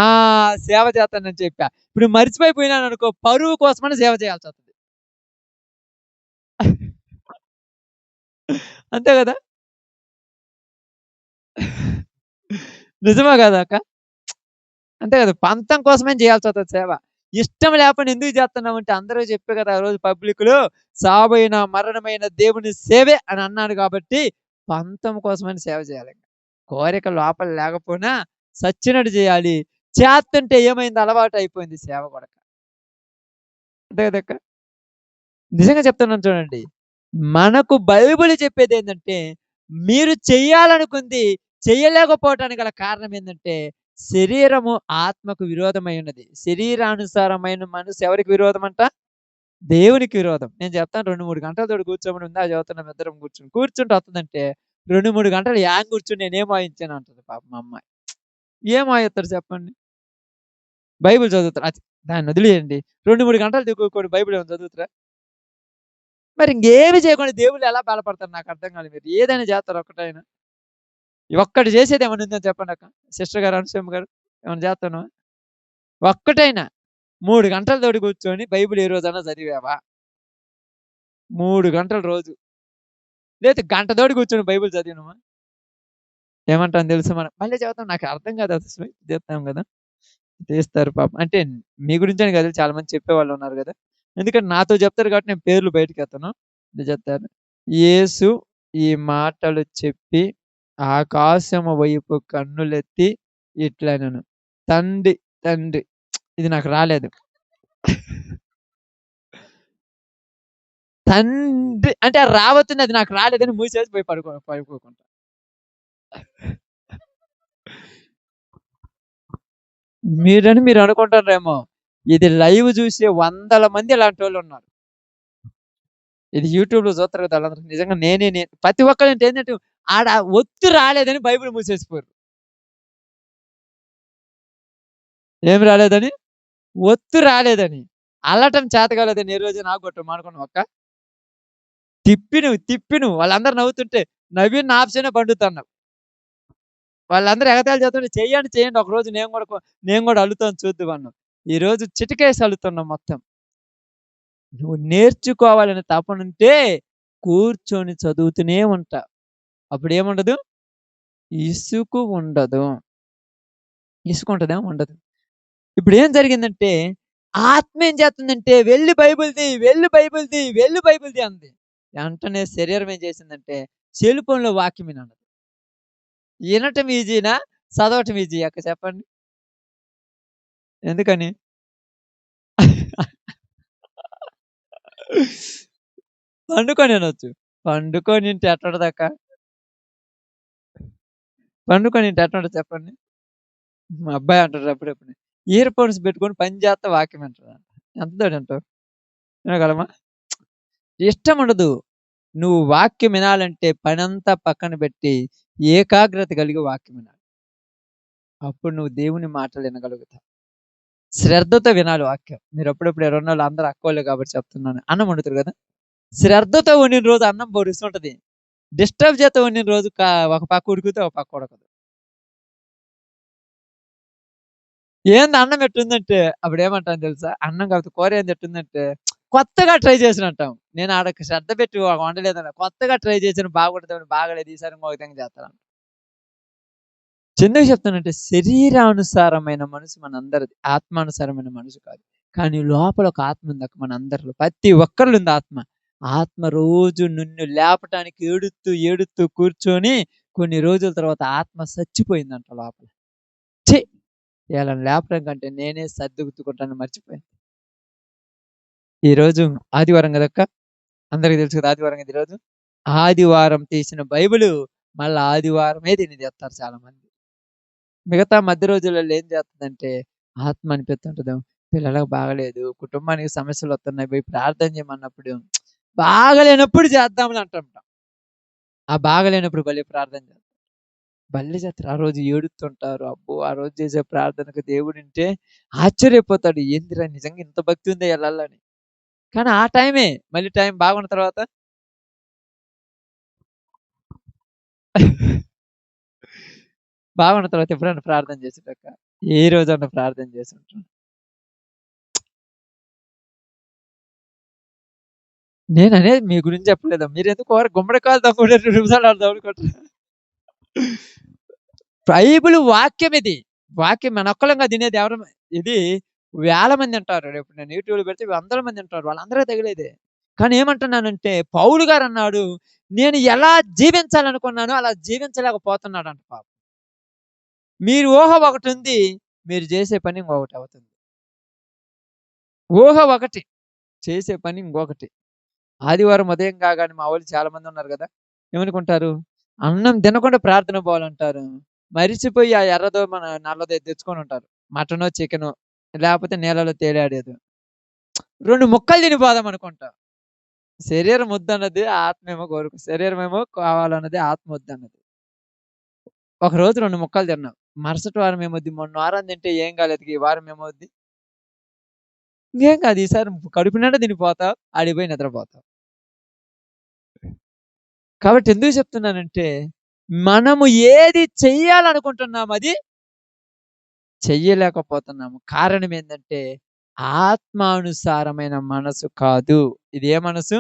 సేవ చేస్తానని చెప్పా. ఇప్పుడు మర్చిపోయిపోయినాననుకో పరువు కోసమని సేవ చేయాల్సొస్తది. అంతే గదా! నిజమా కాదా అక్క? అంతే కదా! పంతం కోసమే చేయాల్సొస్తది సేవ. ఇష్టం లేకపోయినా ఎందుకు చేస్తున్నామంటే అందరూ చెప్పా కదా! ఆ రోజు పబ్లిక్‌లో, "సావైన మరణమైన దేవుని సేవే" అని అన్నాను కాబట్టి పంతం కోసమని సేవ చేయాలి. కోరిక లోపల లేకపోయినా సచ్చినట్టు చేయాలి. చేత్తుంటే ఏమైంది, అలవాటయిపోయింది సేవ గూడా. అంతే కదక్క! నిజంగా చెప్తున్నాను చూడండి. మనకు బైబిల్ చెప్పేదేంటంటే, మీరు చెయ్యాలనుకుంది చెయ్యలేకపోవటానికి గల కారణం ఏందంటే, శరీరము ఆత్మకు విరోధమై ఉన్నది. శరీరానుసారమైన మనసు ఎవరికి విరోధమంట? దేవునికి విరోధం. నేను చెప్తాను 2, 3 గంటలతోటి కూర్చోమని ఇందాక చెబుతున్నాం ఇద్దరం కూర్చొని. కూర్చుంటే వత్తదంటే 2, 3 గంటలు ఏం కూర్చొని నేనేం వాయించాను అంటది పాపం మా అమ్మాయి. ఏం వాయిత్తరు చెప్పండి? బైబిల్ చదువుతారు. దాన్నొదిలేయండి. 2, 3 గంటలు దిగుకొని బైబిల్ ఏమైనా చదువుతారా? మరి ఇంకేమి చేయకుండా దేవుళ్ళు ఎలా బలపడతారు నాకర్థం కాలేదు. మీరు ఏదైనా చేత్తారా ఒక్కటైనా? ఒక్కటి చేసేదేమన్నా ఉందా చెప్పండక్క? సిస్టర్ గారు, అనసూయమ్మ గారు ఏమన్నా చేత్తన్నావా? ఒక్కటైనా 3 గంటలతోటి కూర్చొని బైబిల్ ఏ రోజన్నా చదివావా? 3 గంటలు రోజు. లేతే గంటతోటి కూర్చొని బైబిల్ చదివినమా? ఏమంటాం తెలుసా మనం? మళ్ళీ చెబుతాం నాకు అర్థం కాదు అసలు. చెప్తాం గదా! తీస్తారు పాపం. అంటే మీ గురించని కాదు, చాలా మంది చెప్పేవాళ్ళున్నారు గదా! ఎందుకంటే నాతో చెప్తారు కాబట్టి నేను పేర్లు బయటకెత్తను. ఇది చెప్తాను. యేసు ఈ మాటలు చెప్పి ఆకాశము వైపు కన్నులెత్తి ఇట్లనెను, తండ్రి తండ్రి ఇది నాకు రాలేదు. తండ్రి అంటే అది రావచ్చింది, అది నాకు రాలేదని మూసేసి పోయి పడుకోకుంటా. మీరు అనుకుంటారేమో, ఇది లైవ్ చూసే వందల మంది ఇలాంటోళ్ళున్నారు. ఇది యూట్యూబ్‌లో చూత్తరు కదా! ఆళ్ళందరూ నిజంగా ప్రతి ఒక్కళ్ళంటే ఏందంటే ఆడ ఒత్తు రాలేదని బైబిల్ మూసేసిపోయిర్రు. ఏమి రాలేదని? ఒత్తు రాలేదని. అల్లటం చేత కాలేదని ఏ రోజైనా ఆగ్గొట్టామా అనుకున్నావా అక్క? తిప్పి నువ్వు వాళ్ళందరూ నవ్వుతుంటే నవ్వింది ఆపుతేనే పండుతన్నావు. వాళ్ళందరూ ఎగతాళి చేస్తుంటే చెయ్యండి ఒకరోజు నేను గూడా అల్లుతాను చూద్దువన్నావు. ఈరోజు చిటికేసి అల్లుతున్నాం మొత్తం. నువ్వు నేర్చుకోవాలనే తపనుంటే కూర్చొని చదువుతూనే ఉంటా. అప్పుడేముండదు? ఇసుకు ఉండదు. ఇసుకుంటదా? ఉండదు. ఇప్పుడేం జరిగిందంటే, ఆత్మ ఏం చేస్తుందంటే, వెళ్లి బైబిల్ తీ అంది. వెంటనే శరీరం ఏం చేసిందంటే, సెల్ ఫోన్‌లో వాక్యం ఇనన్నది. ఇనటం ఈజీనా? చదవటం ఈజీయా అక్క చెప్పండి? ఎందుకని? పండుకొని ఇనొచ్చు. పండుకొనింటే ఎట్లుంటదక్క? పండుకొనింటే ఎట్లుంటది చెప్పండి? మా అబ్బాయి అంటాడు అప్పుడప్పుడు, ఇయర్ ఫోన్స్ పెట్టుకొని పని చేత్తా వాక్యం వింటాడంట. ఎంతతోటి ఇంటావు? వినగలమా? ఇష్టముండదు. నువ్వు వాక్యం వినాలంటే పనంతా పక్కన పెట్టి, ఏకాగ్రత కలిగి వాక్యం వినాలి. అప్పుడు నువ్వు దేవుని మాటలు వినగలుగుతావు. శ్రద్ధతో వినాలి వాక్యం. మీరు అప్పుడప్పుడు ఎవరున్నోళ్ళు అందరూ అక్కోళ్ళే కాబట్టి చెప్తున్నాను. అన్నం వండుతారు గదా! శ్రద్ధతో వండిన రోజు అన్నం బొరుస్తుంటది. డిస్టర్బ్ చేత్తో వండిన రోజు ఒక పక్క ఉడికితే, ఒక పక్క ఉడకదు. ఏంది అన్నం ఎట్టుందంటే అప్పుడేమంటాను తెలుసా? అన్నం కాకపోతే కూర ఏంది ఎట్టుందంటే, కొత్తగా ట్రై చేసినంటాం. నేను ఆడకి శ్రద్ధ పెట్టి వండలేదన్న. కొత్తగా ట్రై చేశాను బాగుంటదని, బాగాలేదు ఈసారి ఇంకో విధంగా చేస్తాను. ఎందుకు చెప్తానంటే శరీరానుసారమైన మనసు మనందరిది. ఆత్మానుసారమైన మనసు కాదు. కానీ లోపల ఒక ఆత్మ ఉందక్క మనందరిలో. ప్రతి ఒక్కరిలో ఉంది ఆత్మ. ఆత్మ రోజు నిన్ను లేపటానికి ఏడుత్తూ కూర్చొని కొన్ని రోజుల తర్వాత ఆత్మ సచ్చిపోయిందంట లోపల. ఛీ! ఈళ్ళని లేపడం కంటే నేనే సర్దుగుద్దుకుంటానని మర్చిపోయింది. ఈరోజు ఆదివారం కదక్క, అందరికి తెలుసు కదా ఆదివారం కదా ఈరోజు. ఆదివారం తీసిన బైబిల్ మళ్ళా ఆదివారమే తిని తెస్తారు చాలా మంది. మిగతా మధ్య రోజులలో ఏం చేస్తుందంటే ఆత్మ అనిపిస్తుంటది. పిల్లలకు బాగలేదు, కుటుంబానికి సమస్యలు వస్తున్నాయి, పోయి ప్రార్థన చేయమన్నప్పుడు బాగలేనప్పుడు చేద్దాంలే అంటుంటాం. ఆ బాగలేనప్పుడు భలే ప్రార్థన చేస్తారు. భలే చేస్తారు. ఆ రోజు ఏడుస్తుంటారు. అబ్బో! ఆ రోజు చేసే ప్రార్థనకు దేవుడింటే ఆశ్చర్యపోతాడు. ఏందిరా నిజంగా ఇంత భక్తి ఉందా ఈళ్ళల్లో అని. కానీ ఆ టైమే మళ్ళీ టైం బాగున్న తర్వాత బాగున్న తర్వాత ఎప్పుడైనా ప్రార్థన చేసిండ్రక్క? ఏ రోజన్నా ప్రార్థన చేసుంటారా? నేననేది మీ గురించి చెప్పలేదు. మీరెందుకు ఓర గుమ్మడికాయలు తవ్వుకుంటే 2 నిమిషాలు ఆడ తగులుకుంటారు. బైబిల్ వాక్యం ఇది. వాక్యం మనొక్కలంగా తినేది ఎవరు, ఇది వేల మంది తింటారు. రేపు నేను యూట్యూబ్‌లో పెడితే వందల మంది తింటారు. వాళ్ళందరికీ తగిలేదే. కానీ ఏమంటున్నానంటే పౌలు గారన్నాడు, నేను ఎలా జీవించాలనుకున్నానో అలా జీవించలేకపోతున్నాడంట పాపం. మీరు ఊహ ఒకటుంది. మీరు చేసే పని ఇంకొకటి అవుతుంది. ఊహ ఒకటి, చేసే పని ఇంకొకటి. ఆదివారం ఉదయం కాగానే మా వోళ్ళు చాలా మంది ఉన్నారు గదా! ఏమనుకుంటారు? అన్నం తినకుండా ప్రార్థనకు పోవాలంటారు. మరిచిపోయి ఆ ఎర్రదో మన నల్లదో తెచ్చుకొనుంటారు. మటనో, చికెనో లేపోతే నీళ్ళలో తేలాడేదో. 2 ముక్కలు తిని పోదాం అనుకుంటాం. శరీరం వద్దన్నది, ఆత్మేమో శరీరమేమో కావాలన్నది, ఆత్మ వద్దన్నది. ఒకరోజు 2 ముక్కలు తిన్నాం. మరుసటి వారం ఏమవుద్ది? మొన్న వారం తింటే ఏం కాలేదు. ఈ వారం ఏమవుద్ది? ఇంకేం కాదు. ఈసారి కడుపు నిండా తినిపోతావు. ఆడికి పోయి నిద్రపోతావు. కాబట్టి ఎందుకు చెప్తున్నానంటే, మనము ఏది చెయ్యాలనుకుంటున్నామో అది చెయ్యలేకపోతున్నాము. కారణం ఏందంటే, ఆత్మానుసారమైన మనసు కాదు. ఇది ఏ మనసు?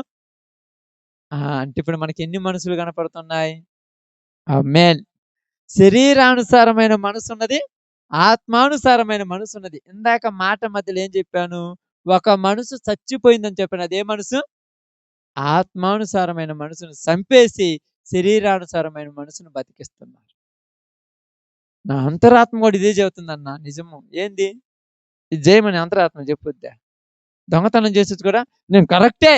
అంటే ఇప్పుడు మనకి ఎన్ని మనసులు కనపడుతున్నాయి? ఆమేన్. శరీరానుసారమైన మనసున్నది, ఆత్మానుసారమైన మనసున్నది. ఇందాక మాట మధ్యలో ఏం చెప్పాను? ఒక మనసు చచ్చిపోయిందని చెప్పాను. అదే మనసు? ఆత్మానుసారమైన మనసును సంపేసి, శరీరానుసారమైన మనసును బతికిస్తున్నారు. నా అంతరాత్మ గూడా ఇదే చెబుతుందన్న నిజము. ఏంది? ఇది జేయమని అంతరాత్మ చెప్పుద్దా? దొంగతనం చేసేది కూడా నేను కరెక్టే.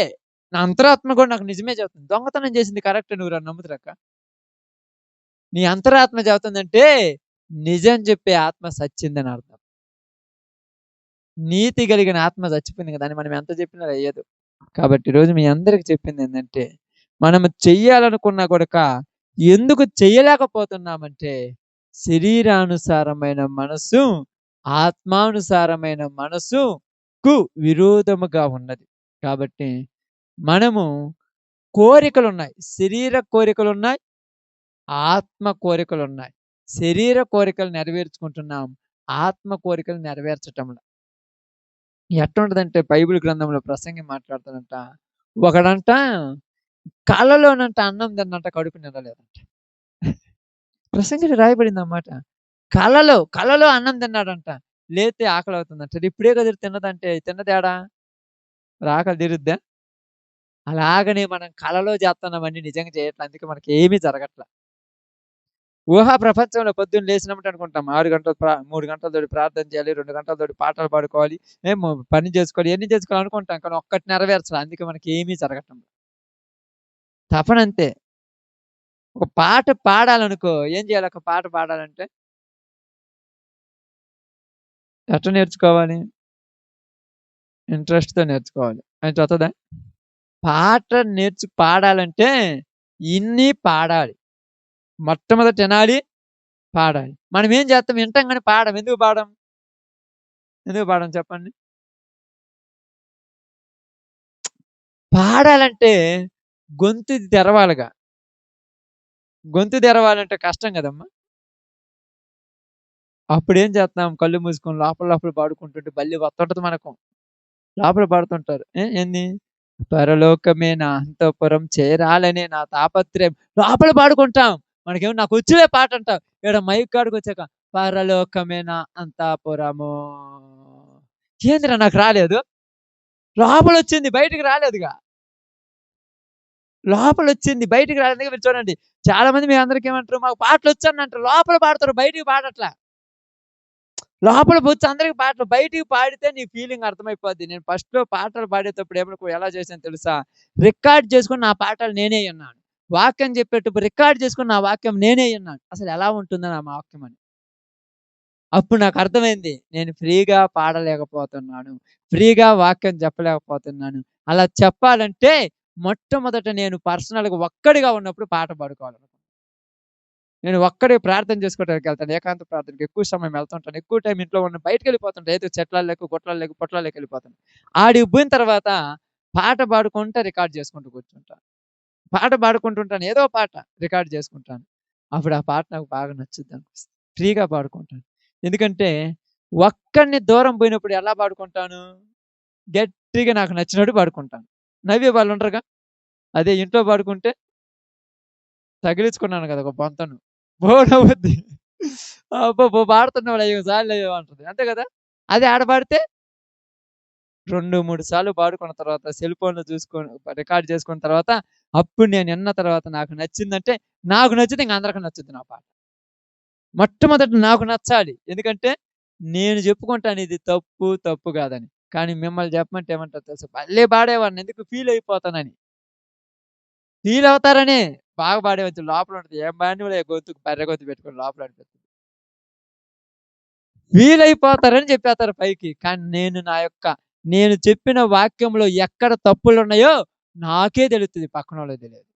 నా అంతరాత్మ గూడా నాకు నిజమే చెబుతుంది. దొంగతనం చేసింది కరెక్టే నువ్వు నమ్ముదురక్క? నీ అంతరాత్మ చెబుతుందంటే, నిజం చెప్పే ఆత్మ సచ్చిందని అర్థం. నీతి కలిగిన ఆత్మ చచ్చిపోయింది కదా! అని మనం ఎంత చెప్పినా అది అయ్యదు. కాబట్టి ఈరోజు మీ అందరికి చెప్పిందేందంటే, మనము చెయ్యాలనుకున్నా గూడక ఎందుకు చెయ్యలేకపోతున్నామంటే, శరీరానుసారమైన మనసు, ఆత్మానుసారమైన మనసుకు విరోధముగా ఉన్నది. కాబట్టి మనము కోరికలున్నాయి. శరీర కోరికలున్నాయి. ఆత్మ కోరికలున్నాయి. శరీర కోరికలు నెరవేర్చుకుంటున్నాం. ఆత్మ కోరికలు నెరవేర్చటంల. ఎట్టుంటదంటే బైబిల్ గ్రంథంలో ప్రసంగి మాట్లాడతాడంట. ఒకడంట కలలోనంట అన్నం తిన్నంట కడుపు నిండలేదంట. ప్రసంగిలో రాయబడింది ఆ మాట. కలలో అన్నం తిన్నాడంట. లేతే ఆకలవుతుందంట. ఇప్పుడే కదరా తిన్నదంటే తిన్నదేడా? మరి ఆకలి తీరుద్దా? అలాగనే మనం కలలో చేత్తన్నవన్నీ నిజంగా చేయట్ల. అందుకే మనకేమీ జరగట్ల. ఊహా ప్రపంచంలో పొద్దున్న లేసినప్పుడు అనుకుంటాం 6 గంటలు 3 గంటలతోటి ప్రార్థన చేయాలి, 2 గంటలతోటి పాటలు పాడుకోవాలి, పని చేసుకోవాలి, ఇయన్నీ చేసుకోవాలి అనుకుంటాం. కానీ ఒక్కటి నెరవేర్చల. అందుకే మనకేమీ జరగటం లేదు. తపనంతే. ఒక పాట పాడాలనుకో ఏం చేయాలి? ఒక పాట పాడాలంటే ఎట్ట నేర్చుకోవాలి? ఇంట్రెస్ట్‌తో నేర్చుకోవాలి. అది వత్తదా? పాట పాడాలంటే ఇన్ని పాడాలి. మొట్టమొదట ఇనాలి, పాడాలి. మనం ఏం చేస్తాం? వింటాం గాని పాడం. ఎందుకు పాడం? ఎందుకు పాడం చెప్పండి? పాడాలంటే గొంతు తెరవాలిగా. గొంతు తెరవాలంటే కష్టం గదమ్మా! అప్పుడేం చేస్తాం? కళ్ళు మూసుకొని లోపల పాడుకుంటుంటే భలే వత్తుంటది మనకు. లోపల పాడుతుంటారు. ఏంది? పరలోకమే నా అంతఃపురం చేరాలనే నా తాపత్రయం. లోపల పాడుకుంటాం. మనకేమో నాకొచ్చులే పాటంటాం. ఈడ మైక్ కాడికొచ్చాక పరలోకమే నా అంతఃపురము. ఏందిరా నాకు రాలేదు? లోపలొచ్చింది బయటికి రాలేదుగా. లోపలొచ్చింది బయటికి రాలేదు. అందుకే మీరు చూడండి చాలా మంది మీ అందరికి ఏమంటారు? మాకు పాటలొచ్చని అంటారు. లోపల పాడతారు బయటికి పాడట్ల. లోపల బొచ్చు అందరికి పాటలు బయటికి పాడితే నీ ఫీలింగ్ అర్థమైపోద్ది. నేను ఫస్ట్‌లో పాటలు పాడేటప్పుడు ఎలా చేశానో తెలుసా? రికార్డ్ చేసుకొని నా పాటలు నేనే ఇన్నాను. వాక్యం చెప్పేటప్పుడు రికార్డ్ చేసుకొని నా వాక్యం నేనే ఇన్నాను. అసలు ఎలా ఉంటుందో నా వాక్యం అని. అప్పుడు నాకు అర్థమైంది. నేను ఫ్రీగా పాడలేకపోతున్నాను. ఫ్రీగా వాక్యం చెప్పలేకపోతున్నాను. అలా చెప్పాలంటే మొట్టమొదట నేను పర్సనల్‌గా ఒక్కడిగా ఉన్నప్పుడు పాట పాడుకోవాలనుకున్నాను. నేను ఒక్కడే ప్రార్థన చేసుకోవడానికెళ్తాను. ఏకాంత ప్రార్థనకి ఎక్కువ సమయం వెళ్తుంటాను. ఎక్కువ టైం ఇంట్లో ఉండను. బయటికెళ్ళిపోతుంటా. ఏదో చెట్లల్లోకి, గుట్లల్లోకి, పుట్లల్లోకెళ్ళిపోతాను. ఆడికి పోయిన తర్వాత పాట పాడుకుంటా రికార్డ్ చేసుకుంటూ కూర్చుంటా. పాట పాడుకుంటుంటాను. ఏదో పాట రికార్డ్ చేసుకుంటాను. అప్పుడు ఆ పాట నాకు బాగా నచ్చుద్దనిపిస్తుంది. ఫ్రీగా పాడుకుంటాను. ఎందుకంటే ఒక్కడిని దూరం పోయినప్పుడు ఎలా పాడుకుంటాను? గట్టిగా నాకు నచ్చినట్టు పాడుకుంటాను. నవ్వే వాళ్ళుండరుగా. అదే ఇంట్లో పాడుకుంటే తగిలించుకున్నాను కదా! ఒక బొంతను. నవ్వుద్ది. అబ్బబ్బో! పాడుతున్నావులే 5 సార్లు అంటది. అంతే కదా! అదే ఆడ పాడితే 2, 3 సార్లు పాడుకున్న తర్వాత సెల్ ఫోన్‌లో చూసుకొని రికార్డ్ చేసుకున్న తర్వాత అప్పుడు నేను ఇన్న తర్వాత నాకు నచ్చిందంటే నాకు నచ్చితే ఇంక అందరికి నచ్చుద్ది నా పాట. మొట్టమొదట నాకు నచ్చాలి. ఎందుకంటే నేను చెప్పుకుంటాను ఇది తప్పు, తప్పు కాదని. కానీ మిమ్మల్ని చెప్పమంటే ఏమంటారో తెలుసా? భలే పాడేవాడిని ఎందుకు ఫీల్ అయిపోతానని. ఫీల్ అవుతారనే బాగా పాడేవచ్చు లోపల ఉంటది. ఏం పాడినవులే గొంతుకు బర్రె గొంతు పెట్టుకొని లోపల అనిపిస్తది. ఫీల్ అయిపోతారని చెప్పేత్తారు పైకి. కానీ నేను చెప్పిన వాక్యంలో ఎక్కడ తప్పులున్నాయో నాకే తెలుస్తది. పక్కనోళ్ళకి తెలీదు.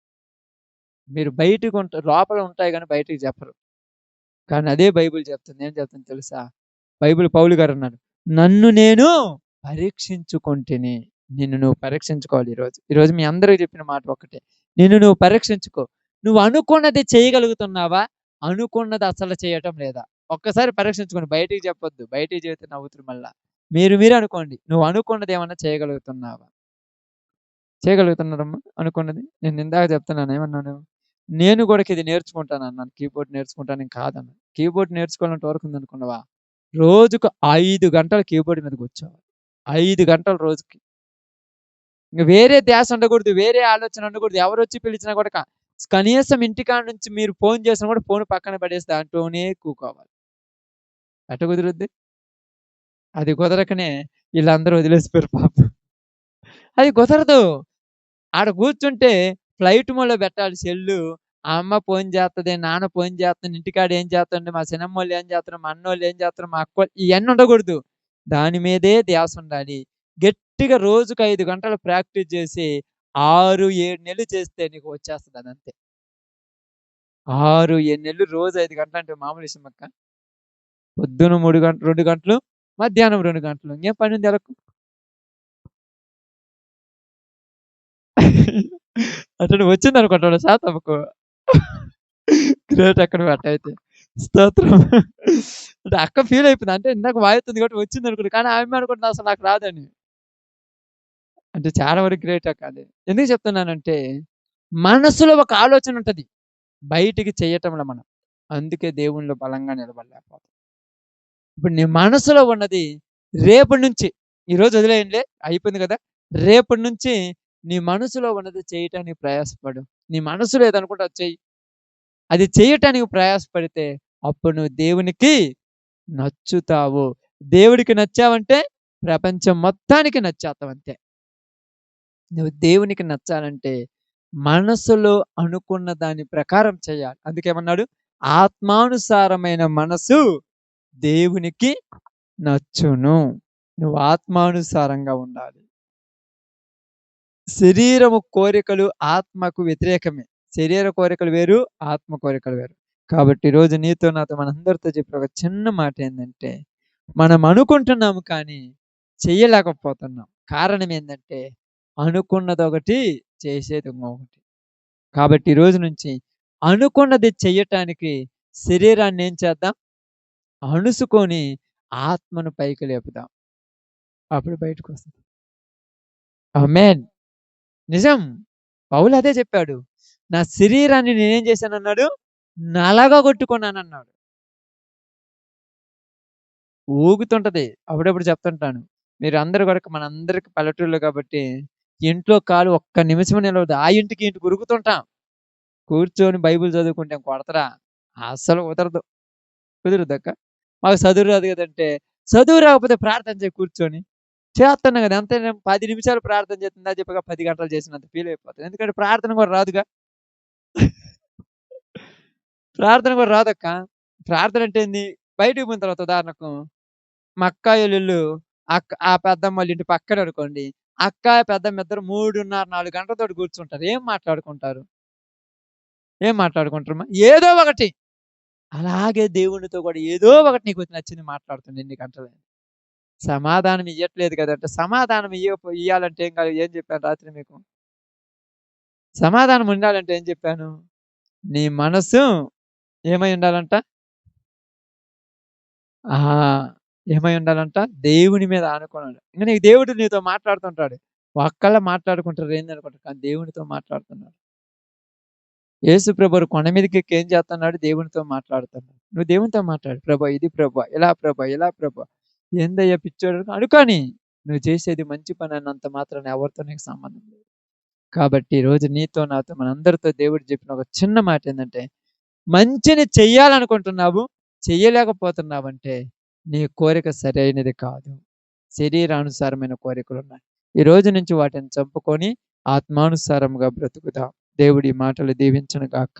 మీరు లోపల ఉంటాయి గానీ బయటికి చెప్పరు. కానీ అదే బైబిల్ చెప్తుంది. ఏం చెప్తుంది తెలుసా? బైబిల్ పౌలు గారన్నాడు. నన్ను నేను పరీక్షించుకొంటిని. నిన్ను నువ్వు పరీక్షించుకోవాలి ఈరోజు. ఈరోజు మీ అందరికి చెప్పిన మాట ఒక్కటే. నిన్ను నువ్వు పరీక్షించుకో. నువ్వు అనుకున్నది చేయగలుగుతున్నావా? అనుకున్నది అసలు చేయటం లేదా? ఒక్కసారి పరీక్షించుకోండి. బయటికి చెప్పొద్దు. బయటికి చెబితే నవ్వుతురు మళ్ళా. మీరే అనుకోండి. నువ్వు అనుకున్నది ఏమన్నా చేయగలుగుతున్నావా? చేయగలుగుతున్నారమ్మా అనుకున్నది? నేను ఇందాక చెప్తున్నాను ఏమన్నాను? నేను గూడా ఇది నేర్చుకుంటానన్నాను. కీబోర్డ్ నేర్చుకుంటానని కాదన్నాను. కీబోర్డ్ నేర్చుకోవాలంటే వరకుందనుకున్నావా? రోజుకు 5 గంటలు కీబోర్డ్ మీద కూర్చోవాలి. 5 గంటలు రోజుకి. ఇంక వేరే ధ్యాస ఉండకూడదు. వేరే ఆలోచన ఉండకూడదు. ఎవరొచ్చి పిలిచినా కూడా కనీసం ఇంటికాడ నుంచి మీరు ఫోను చేసినా కూడా ఫోను పక్కన పడేసి దాంట్లోనే కూకోవాలి. ఎట్ట కుదురుద్ది? అది కుదరకనే ఈళ్ళందరూ వదిలేసిపోయారు పాపం. అది కుదరదు. ఆడ కూర్చుంటే ఫ్లైట్ మోడ్‌లో పెట్టాలి సెల్లు. ఆ అమ్మ ఫోను చేత్తది, నాన్న ఫోను చేత్తను, ఇంటికాడ ఏం చేత్తండు, మా చిన్నమ్మోళ్ళు ఏం చేత్తరు, మా అన్నోళ్ళు ఏం చేత్తరు, మా అక్కోళ్ళు ఇయన్నీ ఉండకూడదు. దాని మీదే ధ్యాసుండాలి. గట్టిగా రోజుకి 5 గంటలు ప్రాక్టీస్ చేసి 6, 7 నెలలు చేస్తే నీకు వచ్చేస్తది అదంతే. 6, 7 నెలలు రోజు 5 గంటలంటే మామూలు విషయమక్క. పొద్దున 2 గంటలు, మధ్యాహ్నం 2 గంటలు. ఇంకేం పనుంది ఆళ్ళకు? అంటే నువ్వొచ్చిందనుకుంటావు శాతమ్మకు. గ్రేట్ అక్క నువ్వు అట్టయితే. స్తోత్రం. అంటే అక్క ఫీల్ అయిపోయింది. అంటే ఇందాక వాయిస్తుంది కాబట్టి వచ్చిందనుకుంది. కానీ ఆమె అనుకుంటుంది అసలు నాకు రాదని. అంటే చాలా వరకు గ్రేట్ అక్క అది. ఎందుకు చెప్తున్నానంటే, మనసులో ఒక ఆలోచన ఉంటది. బయటికి చెయ్యటంలో మనం. అందుకే దేవునిలో బలంగా నిలబడలేకపోతాం. ఇప్పుడు నీ మనసులో ఉన్నది రేపటి నుంచి ఈరోజు వదిలేయండిలే అయిపోయింది కదా! రేపటి నుంచి నీ మనసులో ఉన్నది చేయటానికి ప్రయాసపడు. నీ మనసులో ఏదనుకుంటే అది చెయ్యి. అది చేయటానికి ప్రయాసపడితే అప్పుడు నువ్వు దేవునికి నచ్చుతావు. దేవుడికి నచ్చావంటే ప్రపంచం మొత్తానికి నచ్చేత్తావు అంతే. నువ్వు దేవునికి నచ్చాలంటే మనసులో అనుకున్న దాని ప్రకారం చేయాలి. అందుకేమన్నాడు? ఆత్మానుసారమైన మనసు దేవునికి నచ్చును. నువ్వు ఆత్మానుసారంగా ఉండాలి. శరీరము కోరికలు ఆత్మకు వ్యతిరేకమే. శరీర కోరికలు వేరు, ఆత్మ కోరికలు వేరు. కాబట్టి ఈరోజు నీతో నాతో మనందరితో చెప్పే ఒక చిన్న మాట ఏందంటే, మనం అనుకుంటున్నాము కానీ చెయ్యలేకపోతున్నాం. కారణం ఏందంటే, అనుకున్నదొకటి, చేసేది ఇంకొకటి. కాబట్టి ఈ రోజు నుంచి అనుకున్నది చెయ్యటానికి శరీరాన్ని ఏం చేద్దాం? అణుసుకొని ఆత్మను పైకి లేపుదాం. అప్పుడు బయటకొస్తది. ఆమేన్. నిజం. పౌలు అదే చెప్పాడు. నా శరీరాన్ని నేనేం చేశానన్నాడు? నలగగొట్టుకున్నానన్నాడు. ఊగుతుంటది. అప్పుడప్పుడు చెప్తుంటాను. మీరందరూ గూడా మనందరికి పల్లెటూరులో కాబట్టి ఇంట్లో కాలు ఒక్క నిమిషం నిలవదు. ఆ ఇంటికి ఈ ఇంటికి ఉరుకుతుంటాం. కూర్చొని బైబిల్ చదువుకుంటే కొడతరా? అస్సలు కుదరదు. కుదురుద్దక్క? మాకు చదువు రాదు కదంటే, చదువు రాకపోతే ప్రార్థన చేయి కూర్చొని. చేస్తున్నా కదా! అంతే 10 నిమిషాలు ప్రార్థన చేస్తున్నా చెప్పగా 10 గంటలు చేసినంత ఫీల్ అయిపోతాను. ఎందుకంటే ప్రార్థన కూడా రాదుగా. ప్రార్థన కూడా రాదక్క. ప్రార్థన అంటే ఏంది? బయటికి పోయిన తర్వాత ఉదాహరణకు మా అక్కాయోళ్ళిల్లు ఆ పెద్దమ్మోళ్ళ ఇంటి పక్కనే అనుకోండి. అక్క, పెద్దమ్మ ఇద్దరు 3:30, 4 గంటలతోటి కూర్చుంటారు. ఏం మాట్లాడుకుంటారు? ఏం మాట్లాడుకుంటారమ్మా? ఏదో ఒకటి. అలాగే దేవునితో కూడా ఏదో ఒకటి నీకు నచ్చింది మాట్లాడుతుంది ఎన్ని గంటలని. సమాధానం ఇయ్యట్లేదు కదంటే, సమాధానం ఇయ్యాలంటే ఏం చెప్పాను రాత్రి మీకు? సమాధానం ఉండాలంటే ఏం చెప్పాను? నీ మనసు ఏమై ఉండాలంట? ఆహా! ఏమై ఉండాలంట? దేవుని మీద ఆనుకోని ఉండాలి. ఇంక నీకు దేవుడు నీతో మాట్లాడుతుంటాడు. ఒక్కళ్ళే మాట్లాడుకుంటారు ఏందనుకుంటారు. కానీ దేవునితో మాట్లాడుతున్నాడు. యేసు ప్రభువు కొండ మీదకెక్కి ఏం చేస్తున్నాడు? దేవునితో మాట్లాడుతున్నాడు. నువ్వు దేవునితో మాట్లాడు. ప్రభా ఇది ప్రభా, ఇలా ప్రభా, ఇలా ప్రభా. ఏందయ్యా పిచ్చోడు అనుకోని. నువ్వు చేసేది మంచి పని అన్నంత మాత్రాన ఎవరితో నీకు సంబంధం లేదు. కాబట్టి ఈరోజు నీతో నాతో మనందరితో దేవుడు చెప్పిన ఒక చిన్న మాట ఏందంటే, మంచిని చెయ్యాలనుకుంటున్నావు, చెయ్యలేకపోతున్నావంటే నీ కోరిక సరైనది కాదు. శరీరానుసారమైన కోరికలున్నాయి. ఈ రోజు నుంచి వాటిని చంపుకొని ఆత్మానుసారముగా బ్రతుకుదాం. దేవుడి మాటలు దీవించును గాక.